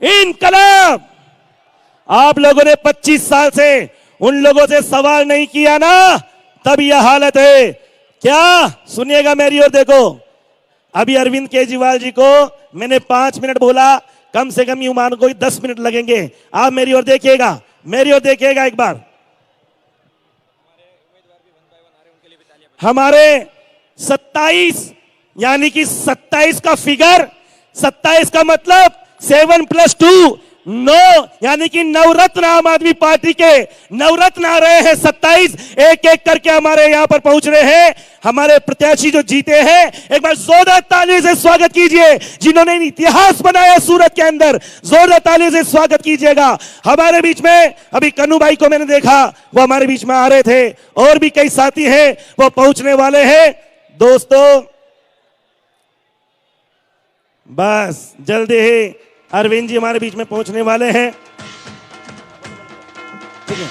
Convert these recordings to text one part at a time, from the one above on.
इनकलाब। आप लोगों ने 25 साल से उन लोगों से सवाल नहीं किया ना, तब यह हालत है। क्या सुनिएगा मेरी ओर देखो, अभी अरविंद केजरीवाल जी को मैंने 5 मिनट बोला, कम से कम यूमान को 10 मिनट लगेंगे। आप मेरी ओर देखिएगा, मेरी ओर देखिएगा एक बार। हमारे 27 यानी कि 27 का फिगर, 27 का मतलब 7 + 2 9 यानी कि नवरत्न आम आदमी पार्टी के नवरत्न आ रहे हैं। 27 एक एक करके हमारे यहां पर पहुंच रहे हैं। हमारे प्रत्याशी जो जीते हैं, एक बार जोरदार ताली से स्वागत कीजिए। जिन्होंने इतिहास बनाया सूरत के अंदर, जोरदार ताली से स्वागत कीजिएगा। हमारे बीच में अभी कन्नू भाई को मैंने देखा, वो हमारे बीच में आ रहे थे, और भी कई साथी हैं वो पहुंचने वाले हैं। दोस्तों बस जल्दी ही अरविंद जी हमारे बीच में पहुंचने वाले हैं। ठीक है,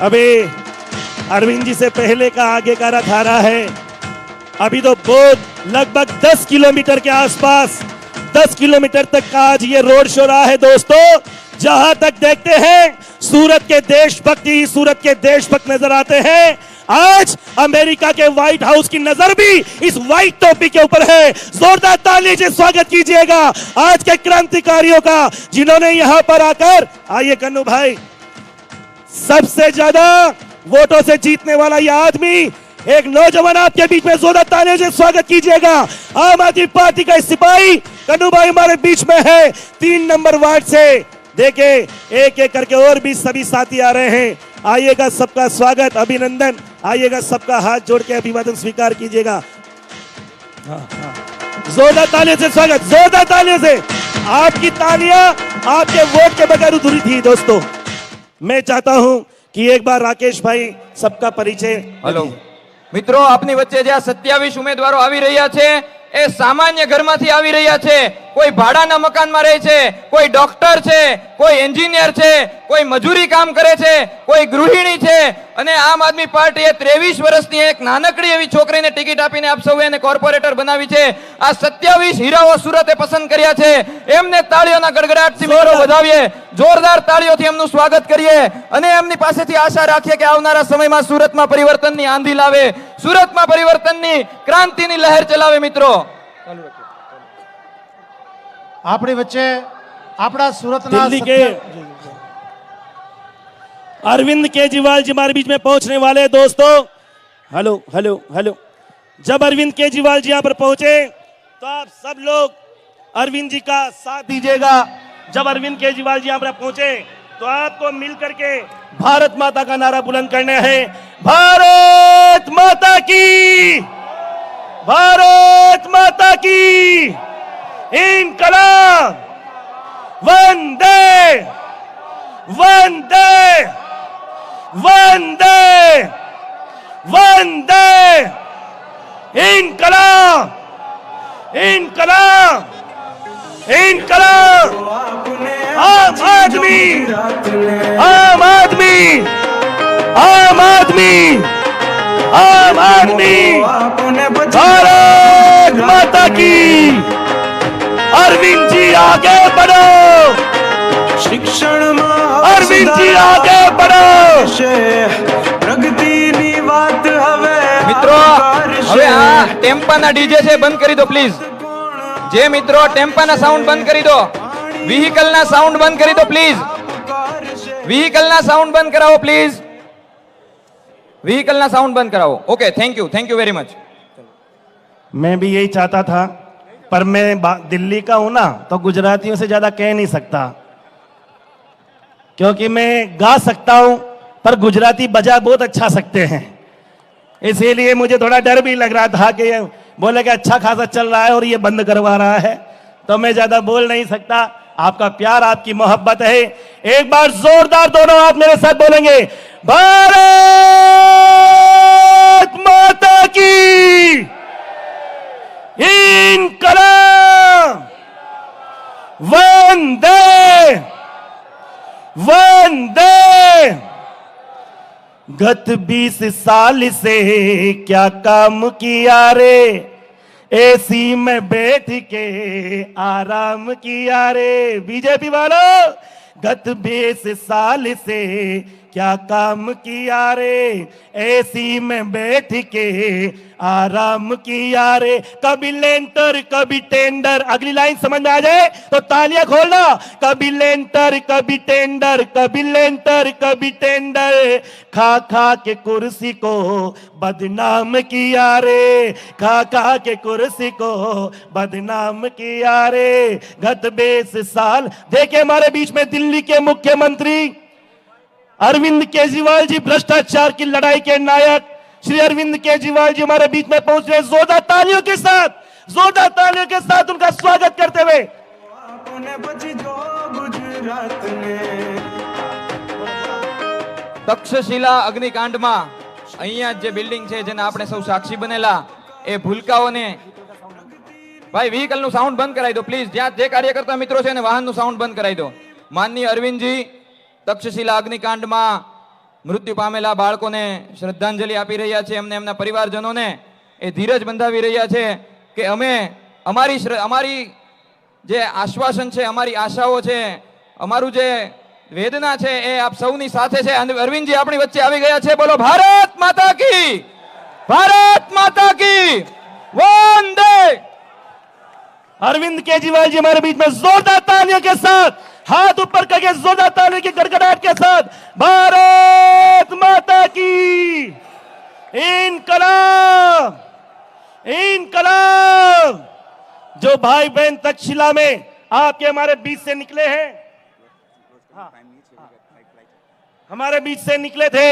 अभी अरविंद जी से पहले का आगे का रथ आ रहा है। अभी तो बहुत लगभग 10 किलोमीटर के आसपास, 10 किलोमीटर तक का आज ये रोड शो रहा है। दोस्तों जहां तक देखते हैं सूरत के देशभक्ति, सूरत के देशभक्त नजर आते हैं। आज अमेरिका के व्हाइट हाउस की नजर भी इस व्हाइट टोपी के ऊपर है। जोरदार ताली से स्वागत कीजिएगा आज के क्रांतिकारियों का, जिन्होंने यहां पर आकर, आइए कन्नू भाई, सबसे ज्यादा वोटों से जीतने वाला यह आदमी, एक नौजवान आपके बीच में, जोरदार ताली से स्वागत कीजिएगा। आम आदमी पार्टी का सिपाही कन्नू भाई हमारे बीच में है, 3 नंबर वार्ड से। देखे एक एक करके और भी सभी साथी आ रहे हैं। आइएगा, सबका स्वागत, अभिनंदन। आइएगा, सबका हाथ जोड़ के अभिवादन स्वीकार कीजिएगा। जोरदार तालियों से स्वागत, जोरदार तालियों से। आपकी तालियां आपके वोट के बगैर अधूरी थी। दोस्तों मैं चाहता हूं कि एक बार राकेश भाई सबका परिचय। हेलो मित्रों, આપની વચ્ચે જે 27 ઉમેદવારો આવી રહ્યા છે એ સામાન્ય ઘરમાંથી આવી રહ્યા છે। કોઈ ભાડાના મકાનમાં રહે છે, કોઈ ડોક્ટર છે, કોઈ એન્જિનિયર છે, કોઈ મજૂરી કામ કરે છે, કોઈ ગૃહિણી છે, અને આમ આદમી પાર્ટીએ 23 વર્ષની એક નાનકડી એવી છોકરીને ટિકિટ આપીને આપ સૌએ એને કોર્પોરેટર બનાવી છે। આ 27 હીરાઓ સુરતે પસંદ કર્યા છે, એમને તાળીઓના ગડગડાટથી મિત્રો વધાવીએ, જોરદાર તાળીઓથી એમનું સ્વાગત કરીએ અને એમની પાસેથી આશા રાખીએ કે આવનારા સમયમાં સુરતમાં પરિવર્તનની આંધી લાવે, સુરતમાં પરિવર્તનની ક્રાંતિની લહેર ચલાવે। મિત્રો આપણી વચ્ચે આપણા સુરતના दिल्ली के अरविंद केजरीवाल जी हमारे बीच में पहुंचने वाले हैं। दोस्तों हेलो हेलो हेलो, जब अरविंद केजरीवाल जी यहां पर पहुंचे तो आप सब लोग अरविंद जी का साथ दीजिएगा। जब अरविंद केजरीवाल जी यहां पर पहुंचे तो आपको मिलकर के भारत माता का नारा बुलंद करना है। भारत माता की, भारत माता की इनकलाब, वंदे वंदे वंदे वंदे, इनकलाब इनकलाब इनकलाब। आम आदमी आम आदमी आम आदमी आम आदमी, भारत माता की। अरविंद जी आगे बढ़ो, शिक्षण अरविंद जी आगे बढ़ो। प्रगतिनी વાત હવે મિત્રો હવે આ ટેમ્પાના ડીજે છે બંધ કરી દો પ્લીઝ। જે મિત્રો ટેમ્પાના સાઉન્ડ બંધ કરી દો, વ્હીકલના સાઉન્ડ બંધ કરી દો પ્લીઝ, વ્હીકલના સાઉન્ડ બંધ કરાવો પ્લીઝ, વ્હીકલના સાઉન્ડ બંધ કરાવો। Okay, thank you very much. मैं भी यही चाहता था, पर मैं दिल्ली का हूं ना, तो गुजरातियों से ज्यादा कह नहीं सकता, क्योंकि मैं गा सकता हूं पर गुजराती बजा बहुत अच्छा सकते हैं। इसीलिए मुझे थोड़ा डर भी लग रहा था कि ये बोले कि अच्छा खासा चल रहा है और ये बंद करवा रहा है, तो मैं ज्यादा बोल नहीं सकता। आपका प्यार, आपकी मोहब्बत है। एक बार जोरदार दोनों आप मेरे साथ बोलेंगे, भारत माता की इनकलाब, वंदे वंदे। गत 20 साल से क्या काम किया रे, एसी में बैठ के आराम किया रे बीजेपी वालों, गत 20 साल से क्या काम किया रे, एसी में बैठ के आराम किया रे, कभी लेंटर कभी टेंडर। अगली लाइन समझ में आ जाए तो तालियां खोलना। कभी लेंटर कभी टेंडर, कभी लेंटर कभी टेंडर, खा खा के कुर्सी को बदनाम किया रे, खा खा के कुर्सी को बदनाम किया रे, गत 20 साल। देखिए हमारे बीच में दिल्ली के मुख्यमंत्री अरविंद केजरीवाल जी, भ्रष्टाचार की लड़ाई के नायक श्री अरविंद केजरीवाल जी हमारे बीच में पहुंच रहे हैं। जोरदार तालियों के साथ, जोरदार तालियों के साथ उनका स्वागत करते हुए। તક્ષશિલા અગ્નિકાંડમાં અહીંયા જે બિલ્ડિંગ છે જેને આપણે સૌ સાક્ષી બનેલા એ ભૂલકાઓને ભાઈ વ્હીકલનું સાઉન્ડ બંધ કરાવી દો પ્લીઝ, જ્યાં જે કાર્યકર્તા મિત્રો છે ને વાહનનું સાઉન્ડ બંધ કરાવી દો। માનનીય અરવિંદજી તક્ષશિલા અગ્નિકાંડમાં મૃત્યુ પામેલા બાળકોને શ્રદ્ધાંજલિ આપી રહ્યા છે, એમને એમના પરિવારજનોને એ ધીરજ બંધાવી રહ્યા છે કે અમે અમારી જે આશ્વાસન છે, અમારી આશાઓ છે, અમારું જે વેદના છે એ આપ સૌની સાથે છે। અરવિંદજી આપણી વચ્ચે આવી ગયા છે। બોલો ભારત માતા की, भारत माता की वंदे। अरविंद केजरीवाल जी हमारे बीच में जोरदार तालियों के साथ, हाथ ऊपर करके जोरदार तालियों की गड़गड़ाहट के साथ, भारत माता की इनकलाब, इनकलाब। जो भाई बहन तक्षशिला में आपके हमारे बीच से निकले हैं, हमारे बीच से निकले थे,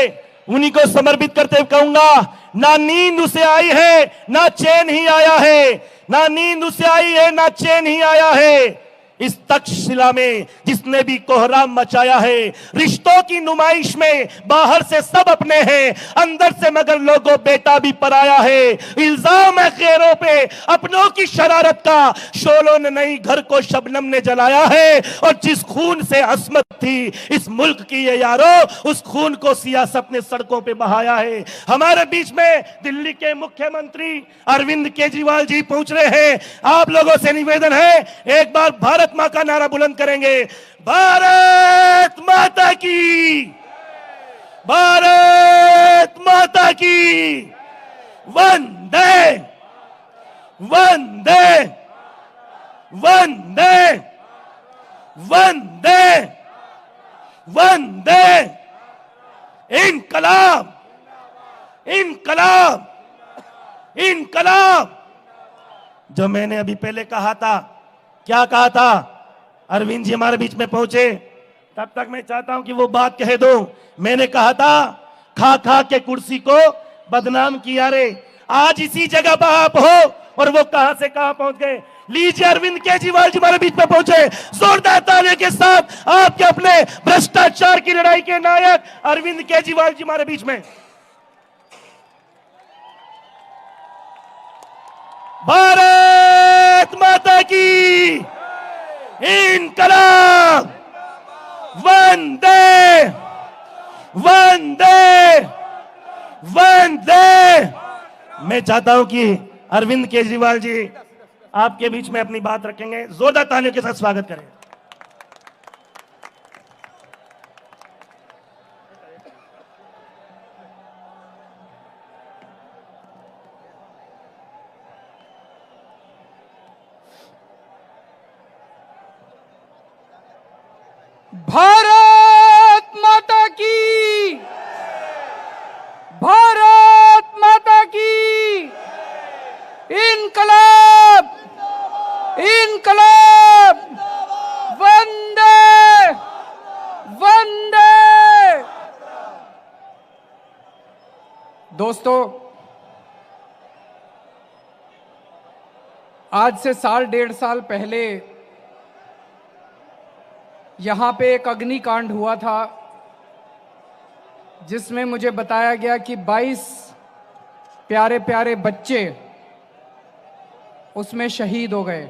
उन्हीं को समर्पित करते हुए कहूंगा, ना नींद उसे आई है ना चैन ही आया है, ना नींद उसे आई है ना चैन ही आया है। इस तक्षशिला में जिसने भी कोहराम मचाया है, रिश्तों की नुमाइश में बाहर से सब अपने हैं, अंदर से मगर लोगों बेटा भी पराया है। इल्जाम है खैरों पे अपनों की शरारत का, शोलों ने नहीं घर को शबनम ने जलाया है। और जिस खून से असमत थी इस मुल्क की ये यारो, उस खून को सियासत ने सड़कों पे बहाया है। हमारे बीच में दिल्ली के मुख्यमंत्री अरविंद केजरीवाल जी पहुंच रहे हैं। आप लोगों से निवेदन है, एक बार भारत मां का नारा बुलंद करेंगे। भारत माता की, भारत माता की वंदे, वंदे, वंदे, वंदे, वंदे। इनकलाब, इनकलाब, इनकलाब। जो मैंने अभी पहले कहा था, क्या कहा था? अरविंद जी हमारे बीच में पहुंचे, तब तक मैं चाहता हूं कि वो बात कह दो। मैंने कहा था खा खा के कुर्सी को बदनाम किया रे। आज इसी जगह पर आप हो और वो कहां से कहां पहुंच गए। लीजिए अरविंद केजरीवाल जी हमारे बीच में पहुंचे, जोरदार तालियों के साथ आपके अपने भ्रष्टाचार की लड़ाई के नायक अरविंद केजरीवाल जी हमारे बीच में। भारत माता की इनकलाब, वंदे, वंदे, वंदे। मैं चाहता हूं कि अरविंद केजरीवाल जी आपके बीच में अपनी बात रखेंगे। जोरदार तालियों के साथ स्वागत करें। भारत माता की, भारत माता की इनकलाब, इनकलाब, वंदे, वंदे। दोस्तों, आज से साल 1.5 साल पहले यहाँ पे एक अग्निकांड हुआ था, जिसमें मुझे बताया गया कि 22 प्यारे प्यारे बच्चे उसमें शहीद हो गए।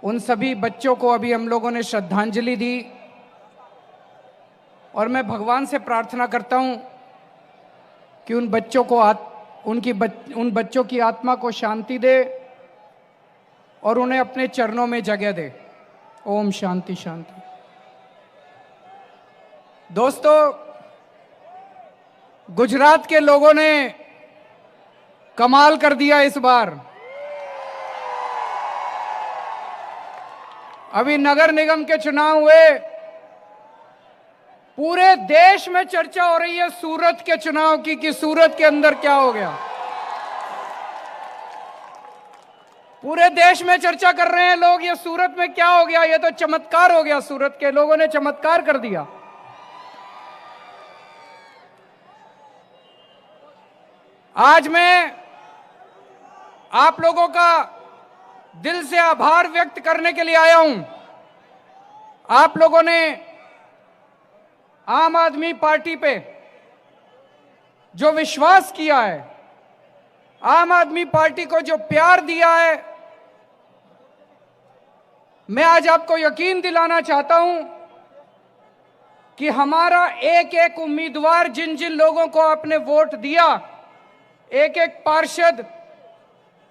उन सभी बच्चों को अभी हम लोगों ने श्रद्धांजलि दी और मैं भगवान से प्रार्थना करता हूँ कि उन बच्चों को उन बच्चों की आत्मा को शांति दे और उन्हें अपने चरणों में जगह दे। ओम शांति शांति। दोस्तों, गुजरात के लोगों ने कमाल कर दिया इस बार। अभी नगर निगम के चुनाव हुए, पूरे देश में चर्चा हो रही है सूरत के चुनाव की कि सूरत के अंदर क्या हो गया। पूरे देश में चर्चा कर रहे हैं लोग, ये सूरत में क्या हो गया, ये तो चमत्कार हो गया। सूरत के लोगों ने चमत्कार कर दिया। आज मैं आप लोगों का दिल से आभार व्यक्त करने के लिए आया हूं। आप लोगों ने आम आदमी पार्टी पे जो विश्वास किया है, आम आदमी पार्टी को जो प्यार दिया है, मैं आज आपको यकीन दिलाना चाहता हूं कि हमारा एक एक उम्मीदवार, जिन जिन लोगों को आपने वोट दिया, एक एक पार्षद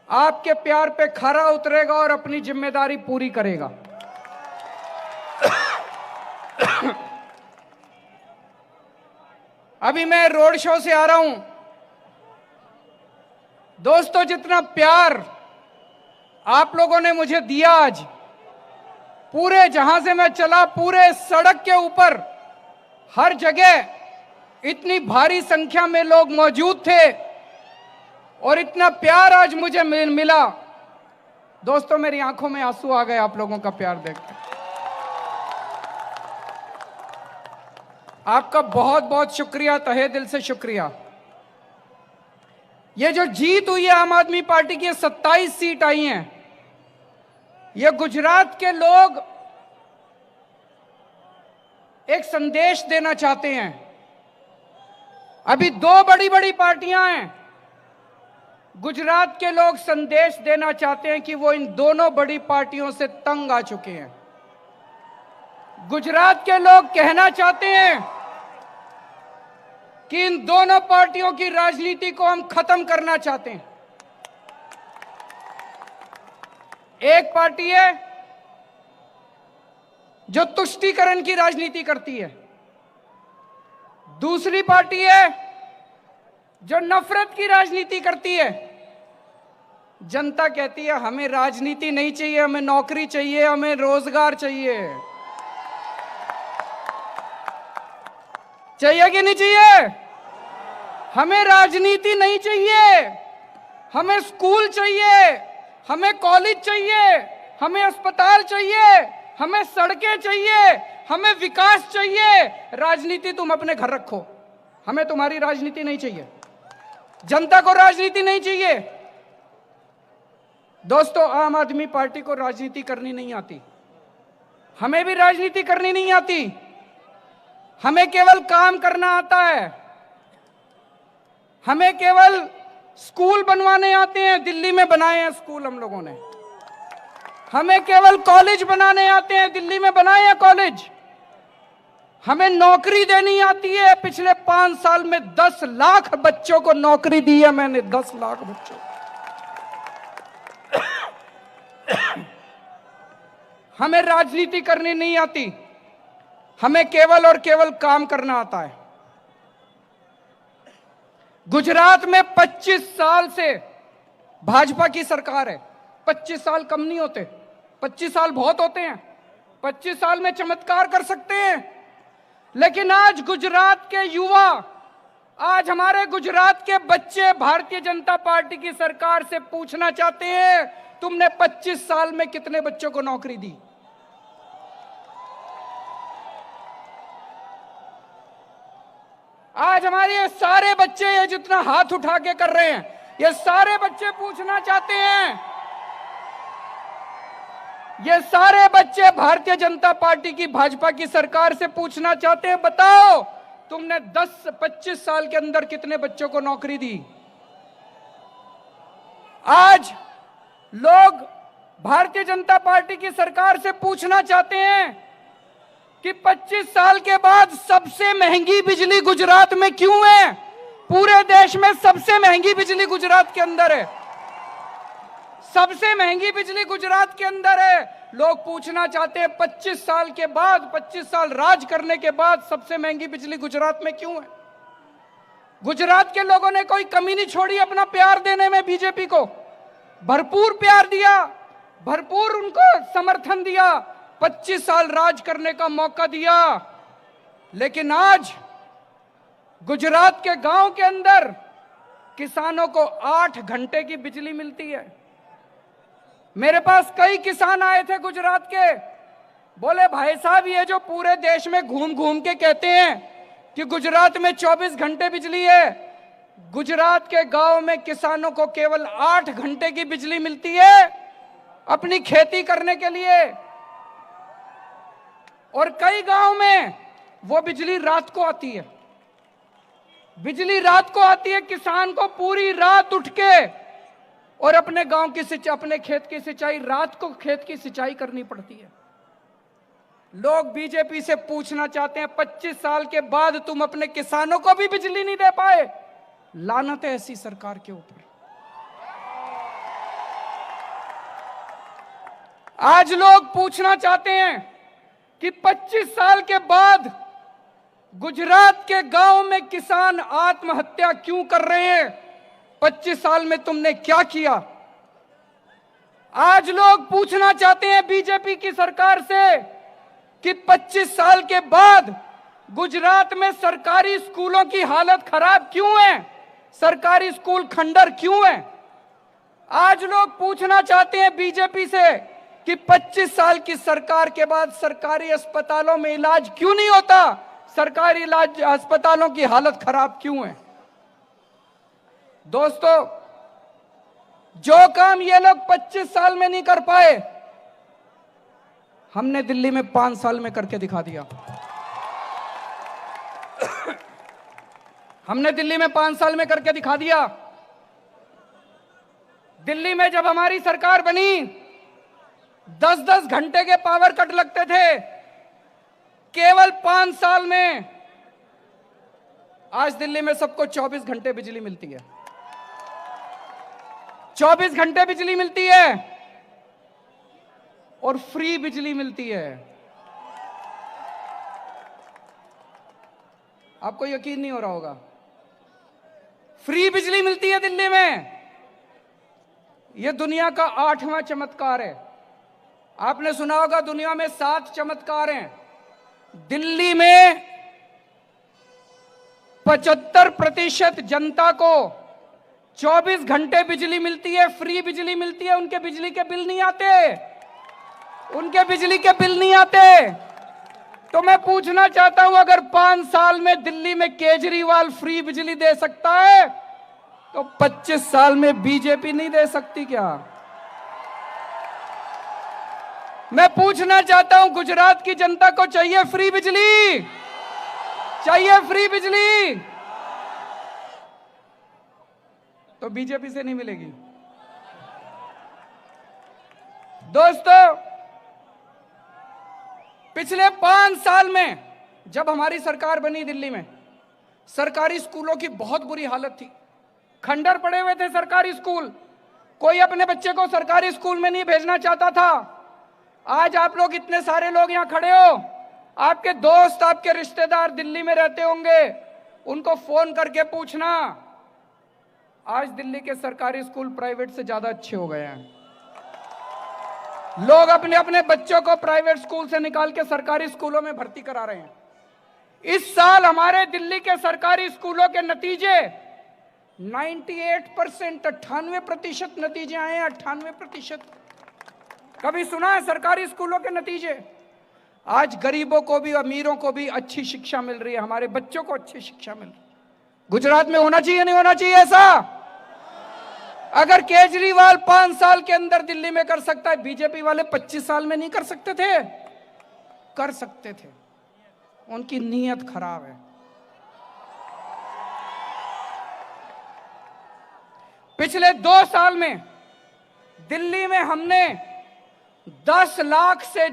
आपके प्यार पे खरा उतरेगा और अपनी जिम्मेदारी पूरी करेगा। अभी मैं रोड शो से आ रहा हूं। दोस्तों, जितना प्यार आप लोगों ने मुझे दिया आज, पूरे जहां से मैं चला, पूरे सड़क के ऊपर हर जगह इतनी भारी संख्या में लोग मौजूद थे और इतना प्यार आज मुझे मिला। दोस्तों, मेरी आंखों में आंसू आ गए आप लोगों का प्यार देखकर। आपका बहुत बहुत शुक्रिया, तहे दिल से शुक्रिया। ये जो जीत हुई है आम आदमी पार्टी की, 27 सीट आई हैं, ये गुजरात के लोग एक संदेश देना चाहते हैं। अभी दो बड़ी बड़ी पार्टियां हैं, गुजरात के लोग संदेश देना चाहते हैं कि वो इन दोनों बड़ी पार्टियों से तंग आ चुके हैं। गुजरात के लोग कहना चाहते हैं कि इन दोनों पार्टियों की राजनीति को हम खत्म करना चाहते हैं। एक पार्टी है जो तुष्टीकरण की राजनीति करती है, दूसरी पार्टी है जो नफरत की राजनीति करती है। जनता कहती है हमें राजनीति नहीं चाहिए, हमें नौकरी चाहिए, हमें रोजगार चाहिए। चाहिए कि नहीं चाहिए? हमें राजनीति नहीं चाहिए, हमें स्कूल चाहिए, हमें कॉलेज चाहिए, हमें अस्पताल चाहिए, हमें सड़कें चाहिए, हमें विकास चाहिए। राजनीति तुम अपने घर रखो, हमें तुम्हारी राजनीति नहीं चाहिए। जनता को राजनीति नहीं चाहिए। दोस्तों, आम आदमी पार्टी को राजनीति करनी नहीं आती, हमें भी राजनीति करनी नहीं आती। हमें केवल काम करना आता है, हमें केवल स्कूल बनवाने आते हैं। दिल्ली में बनाए हैं स्कूल हम लोगों ने। हमें केवल कॉलेज बनाने आते हैं, दिल्ली में बनाए हैं कॉलेज। हमें नौकरी देनी आती है। पिछले 5 साल में 10 लाख बच्चों को नौकरी दी है मैंने, 10 लाख बच्चों। हमें राजनीति करनी नहीं आती, हमें केवल और केवल काम करना आता है। गुजरात में 25 साल से भाजपा की सरकार है। 25 साल कम नहीं होते, 25 साल बहुत होते हैं। 25 साल में चमत्कार कर सकते हैं। लेकिन आज गुजरात के युवा, आज हमारे गुजरात के बच्चे भारतीय जनता पार्टी की सरकार से पूछना चाहते हैं, तुमने 25 साल में कितने बच्चों को नौकरी दी? आज हमारे ये सारे बच्चे, ये जितना हाथ उठा के कर रहे हैं, ये सारे बच्चे पूछना चाहते हैं, ये सारे बच्चे भारतीय जनता पार्टी की, भाजपा की सरकार से पूछना चाहते हैं, बताओ तुमने 10-25 साल के अंदर कितने बच्चों को नौकरी दी? आज लोग भारतीय जनता पार्टी की सरकार से पूछना चाहते हैं कि 25 साल के बाद सबसे महंगी बिजली गुजरात में क्यों है? पूरे देश में सबसे महंगी बिजली गुजरात के अंदर है, सबसे महंगी बिजली गुजरात के अंदर है। लोग पूछना चाहते हैं 25 साल के बाद, 25 साल राज करने के बाद सबसे महंगी बिजली गुजरात में क्यों है? गुजरात के लोगों ने कोई कमी नहीं छोड़ी अपना प्यार देने में, बीजेपी को भरपूर प्यार दिया, भरपूर उनको समर्थन दिया, 25 साल राज करने का मौका दिया। लेकिन आज गुजरात के गांव के अंदर किसानों को 8 घंटे की बिजली मिलती है। मेरे पास कई किसान आए थे गुजरात के, बोले भाई साहब ये जो पूरे देश में घूम घूम के कहते हैं कि गुजरात में 24 घंटे बिजली है, गुजरात के गांव में किसानों को केवल 8 घंटे की बिजली मिलती है अपनी खेती करने के लिए। और कई गांव में वो बिजली रात को आती है, बिजली रात को आती है। किसान को पूरी रात उठ के और अपने गांव की सिंचाई, अपने खेत की सिंचाई, रात को खेत की सिंचाई करनी पड़ती है। लोग बीजेपी से पूछना चाहते हैं 25 साल के बाद तुम अपने किसानों को भी बिजली नहीं दे पाए। लानत है ऐसी सरकार के ऊपर। आज लोग पूछना चाहते हैं कि 25 साल के बाद गुजरात के गांव में किसान आत्महत्या क्यों कर रहे हैं? 25 साल में तुमने क्या किया? आज लोग पूछना चाहते हैं बीजेपी की सरकार से कि 25 साल के बाद गुजरात में सरकारी स्कूलों की हालत खराब क्यों है, सरकारी स्कूल खंडर क्यों है? आज लोग पूछना चाहते हैं बीजेपी से कि 25 साल की सरकार के बाद सरकारी अस्पतालों में इलाज क्यों नहीं होता, सरकारी इलाज अस्पतालों की हालत खराब क्यों है? दोस्तों, जो काम ये लोग 25 साल में नहीं कर पाए, हमने दिल्ली में 5 साल में करके दिखा दिया। हमने दिल्ली में 5 साल में करके दिखा दिया। दिल्ली में जब हमारी सरकार बनी 10-10 घंटे के पावर कट लगते थे, केवल 5 साल में आज दिल्ली में सबको 24 घंटे बिजली मिलती है। 24 घंटे बिजली मिलती है और फ्री बिजली मिलती है। आपको यकीन नहीं हो रहा होगा, फ्री बिजली मिलती है दिल्ली में। यह दुनिया का 8वां चमत्कार है। आपने सुना होगा दुनिया में 7 चमत्कार हैं। दिल्ली में 75% जनता को 24 घंटे बिजली मिलती है, फ्री बिजली मिलती है। उनके बिजली के बिल नहीं आते, उनके बिजली के बिल नहीं आते। तो मैं पूछना चाहता हूं, अगर 5 साल में दिल्ली में केजरीवाल फ्री बिजली दे सकता है तो 25 साल में बीजेपी नहीं दे सकती क्या? मैं पूछना चाहता हूं, गुजरात की जनता को चाहिए फ्री बिजली, चाहिए फ्री बिजली, तो बीजेपी से नहीं मिलेगी। दोस्तों, पिछले 5 साल में जब हमारी सरकार बनी दिल्ली में, सरकारी स्कूलों की बहुत बुरी हालत थी। खंडर पड़े हुए थे सरकारी स्कूल, कोई अपने बच्चे को सरकारी स्कूल में नहीं भेजना चाहता था। आज आप लोग इतने सारे लोग यहां खड़े हो, आपके दोस्त, आपके रिश्तेदार दिल्ली में रहते होंगे, उनको फोन करके पूछना, आज दिल्ली के सरकारी स्कूल प्राइवेट से ज्यादा अच्छे हो गए हैं। लोग अपने अपने बच्चों को प्राइवेट स्कूल से निकाल के सरकारी स्कूलों में भर्ती करा रहे हैं। इस साल हमारे दिल्ली के सरकारी स्कूलों के नतीजे 98%, 98% नतीजे आए हैं। 98%। कभी सुना है सरकारी स्कूलों के नतीजे? आज गरीबों को भी, अमीरों को भी अच्छी शिक्षा मिल रही है, हमारे बच्चों को अच्छी शिक्षा मिल रही है। गुजरात में होना चाहिए, नहीं होना चाहिए ऐसा? अगर केजरीवाल 5 साल के अंदर दिल्ली में कर सकता है, बीजेपी वाले 25 साल में नहीं कर सकते थे? कर सकते थे। उनकी नीयत खराब है। पिछले 2 साल में दिल्ली में हमने 10 लाख से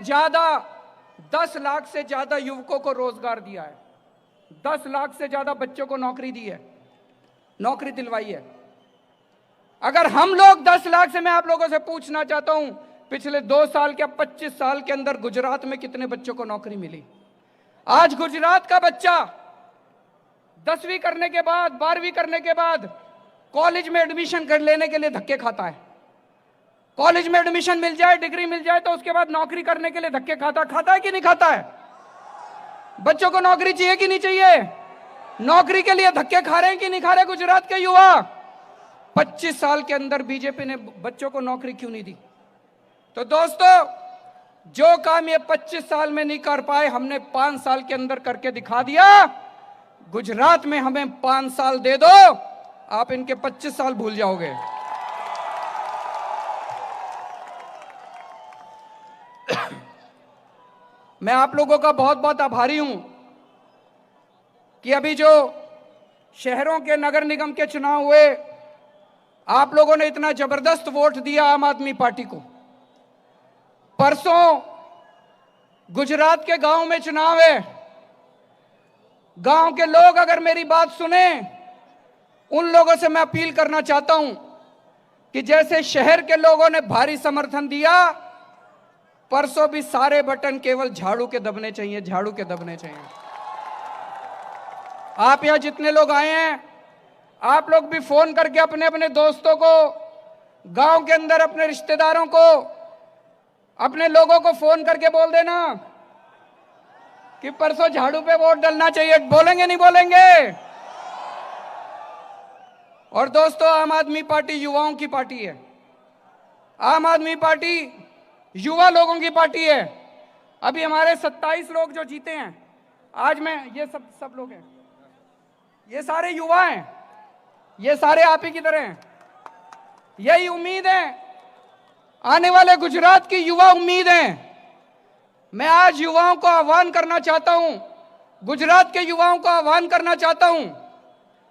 ज्यादा युवकों को रोजगार दिया है। 10 लाख से ज्यादा बच्चों को नौकरी दी है। नौकरी दिलवाई है। अगर हम लोग 10 लाख से, मैं आप लोगों से पूछना चाहता हूं, पिछले 2 साल के 25 साल के अंदर गुजरात में कितने बच्चों को नौकरी मिली? आज गुजरात का बच्चा 10वीं करने के बाद, 12वीं करने के बाद कॉलेज में एडमिशन कर लेने के लिए धक्के खाता है। कॉलेज में एडमिशन मिल जाए, डिग्री मिल जाए, तो उसके बाद नौकरी करने के लिए धक्के खाता है कि नहीं खाता है? बच्चों को नौकरी चाहिए कि नहीं चाहिए? नौकरी के लिए धक्के खा रहे हैं कि नहीं खा रहे गुजरात के युवा? 25 साल के अंदर बीजेपी ने बच्चों को नौकरी क्यों नहीं दी? तो दोस्तों, जो काम ये 25 साल में नहीं कर पाए, हमने 5 साल के अंदर करके दिखा दिया। गुजरात में हमें 5 साल दे दो, आप इनके 25 साल भूल जाओगे। मैं आप लोगों का बहुत बहुत आभारी हूं कि अभी जो शहरों के नगर निगम के चुनाव हुए, आप लोगों ने इतना जबरदस्त वोट दिया आम आदमी पार्टी को। परसों गुजरात के गांव में चुनाव है। गांव के लोग अगर मेरी बात सुने, उन लोगों से मैं अपील करना चाहता हूं कि जैसे शहर के लोगों ने भारी समर्थन दिया, परसों भी सारे बटन केवल झाड़ू के दबने चाहिए, झाड़ू के दबने चाहिए। आप यहां जितने लोग आए हैं, आप लोग भी फोन करके अपने अपने दोस्तों को, गांव के अंदर अपने रिश्तेदारों को, अपने लोगों को फोन करके बोल देना कि परसों झाड़ू पे वोट डालना चाहिए। बोलेंगे नहीं बोलेंगे? और दोस्तों, आम आदमी पार्टी युवाओं की पार्टी है। आम आदमी पार्टी युवा लोगों की पार्टी है। अभी हमारे 27 लोग जो जीते हैं, आज मैं, ये सब लोग हैं, ये सारे युवा हैं, ये सारे आप ही की तरह हैं। यही उम्मीद है, आने वाले गुजरात की युवा उम्मीद है। मैं आज युवाओं को आह्वान करना चाहता हूं, गुजरात के युवाओं को आह्वान करना चाहता हूं,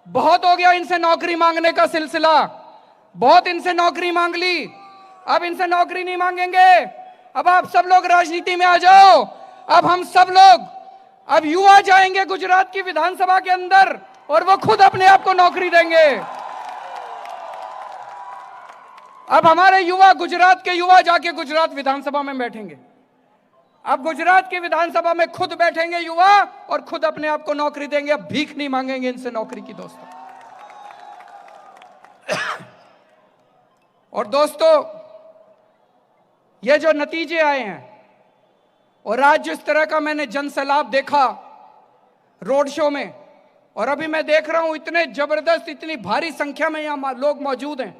बहुत हो गया इनसे नौकरी मांगने का सिलसिला, बहुत इनसे नौकरी मांग ली, अब इनसे नौकरी नहीं मांगेंगे। अब आप सब लोग राजनीति में आ जाओ। अब हम सब लोग, अब युवा जाएंगे गुजरात की विधानसभा के अंदर और वो खुद अपने आप को नौकरी देंगे। अब हमारे युवा, गुजरात के युवा जाके गुजरात विधानसभा में बैठेंगे। अब गुजरात की विधानसभा में खुद बैठेंगे युवा और खुद अपने आप को नौकरी देंगे। अब भीख नहीं मांगेंगे इनसे नौकरी की दोस्तों। और दोस्तों, ये जो नतीजे आए हैं, और आज जिस तरह का मैंने जनसैलाब देखा रोड शो में, और अभी मैं देख रहा हूं इतने जबरदस्त, इतनी भारी संख्या में यहां लोग मौजूद हैं,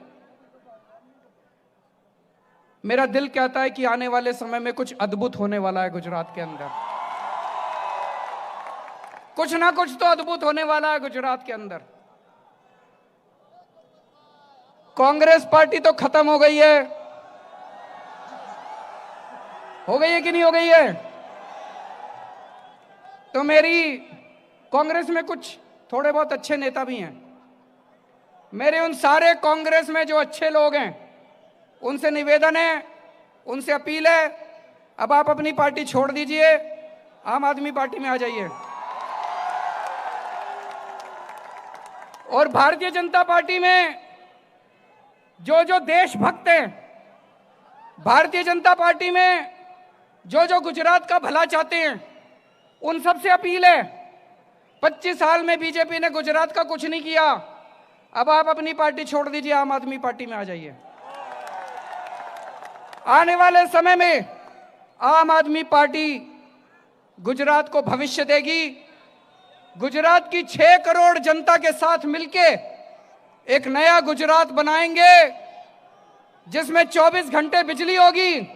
मेरा दिल कहता है कि आने वाले समय में कुछ अद्भुत होने वाला है गुजरात के अंदर। कुछ ना कुछ तो अद्भुत होने वाला है गुजरात के अंदर। कांग्रेस पार्टी तो खत्म हो गई है कि नहीं हो गई है? तो मेरी, कांग्रेस में कुछ थोड़े बहुत अच्छे नेता भी हैं। मेरे उन सारे कांग्रेस में जो अच्छे लोग हैं, उनसे निवेदन है, उनसे अपील है, अब आप अपनी पार्टी छोड़ दीजिए, आम आदमी पार्टी में आ जाइए। और भारतीय जनता पार्टी में जो जो देशभक्त हैं, भारतीय जनता पार्टी में जो जो गुजरात का भला चाहते हैं, उन सबसे अपील है, 25 साल में बीजेपी ने गुजरात का कुछ नहीं किया, अब आप अपनी पार्टी छोड़ दीजिए, आम आदमी पार्टी में आ जाइए। आने वाले समय में आम आदमी पार्टी गुजरात को भविष्य देगी। गुजरात की 6 करोड़ जनता के साथ मिलके एक नया गुजरात बनाएंगे, जिसमें 24 घंटे बिजली होगी,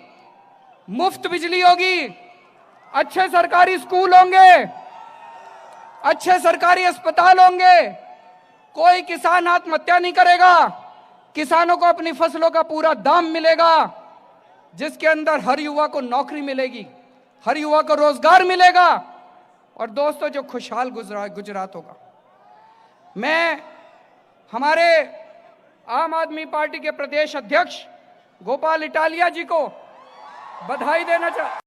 मुफ्त बिजली होगी, अच्छे सरकारी स्कूल होंगे, अच्छे सरकारी अस्पताल होंगे, कोई किसान आत्महत्या नहीं करेगा, किसानों को अपनी फसलों का पूरा दाम मिलेगा, जिसके अंदर हर युवा को नौकरी मिलेगी, हर युवा को रोजगार मिलेगा, और दोस्तों जो खुशहाल गुजरात होगा। मैं हमारे आम आदमी पार्टी के प्रदेश अध्यक्ष गोपाल इटालिया जी को बधाई देना चाहता